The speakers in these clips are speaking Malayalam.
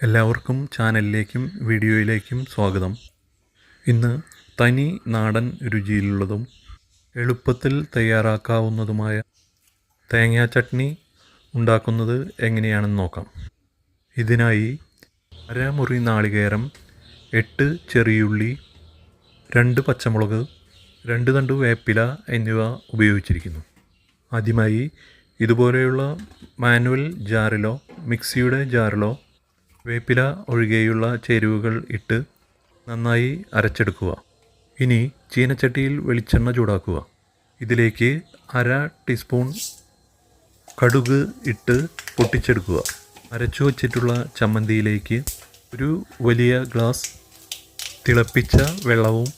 എല്ലാവർക്കും ചാനലിലേക്കും വീഡിയോയിലേക്കും സ്വാഗതം. ഇന്ന് തനി നാടൻ രുചിയിലുള്ളതും എളുപ്പത്തിൽ തയ്യാറാക്കാവുന്നതുമായ തേങ്ങാ ചട്നി ഉണ്ടാക്കുന്നത് എങ്ങനെയാണെന്ന് നോക്കാം. ഇതിനായി അരമുറി നാളികേരം, 8 ചെറിയുള്ളി, 2 പച്ചമുളക്, 2 തണ്ട് വേപ്പില എന്നിവ ഉപയോഗിച്ചിരിക്കുന്നു. ആദ്യമായി ഇതുപോലെയുള്ള മാനുവൽ ജാറിലോ മിക്സിയുടെ ജാറിലോ വേപ്പില ഒഴികെയുള്ള ചേരുവകൾ ഇട്ട് നന്നായി അരച്ചെടുക്കുക. ഇനി ചീനച്ചട്ടിയിൽ വെളിച്ചെണ്ണ ചൂടാക്കുക. ഇതിലേക്ക് 1/2 ടീസ്പൂൺ കടുക് ഇട്ട് പൊട്ടിച്ചെടുക്കുക. അരച്ചു വച്ചിട്ടുള്ള ചമ്മന്തിയിലേക്ക് ഒരു വലിയ ഗ്ലാസ് തിളപ്പിച്ച വെള്ളവും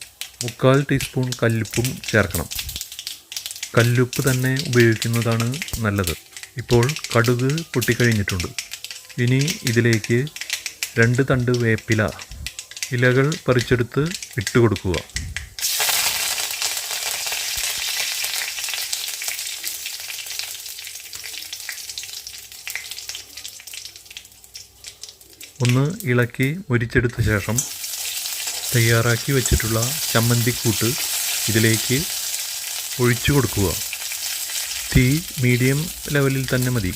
3/4 ടീസ്പൂൺ കല്ലുപ്പും ചേർക്കണം. കല്ലുപ്പ് തന്നെ ഉപയോഗിക്കുന്നതാണ് നല്ലത്. ഇപ്പോൾ കടുക് പൊട്ടിക്കഴിഞ്ഞിട്ടുണ്ട്. ഇനി ഇതിലേക്ക് 2 തണ്ട് വേപ്പില ഇലകൾ പറിച്ചെടുത്ത് ഇട്ട് കൊടുക്കുക. ഒന്ന് ഇളക്കി മൊരിച്ചെടുത്ത ശേഷം തയ്യാറാക്കി വച്ചിട്ടുള്ള ചമ്മന്തിക്കൂട്ട് ഇതിലേക്ക് ഒഴിച്ചു കൊടുക്കുക. തീ മീഡിയം ലെവലിൽ തന്നെ മതി.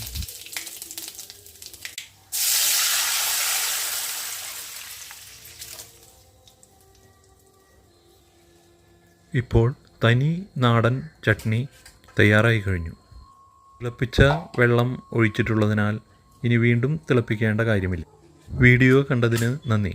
ഇപ്പോൾ തനി നാടൻ ചട്നി തയ്യാറായി കഴിഞ്ഞു. തിളപ്പിച്ച വെള്ളം ഒഴിച്ചിട്ടുള്ളതിനാൽ ഇനി വീണ്ടും തിളപ്പിക്കേണ്ട കാര്യമില്ല. വീഡിയോ കണ്ടതിന് നന്ദി.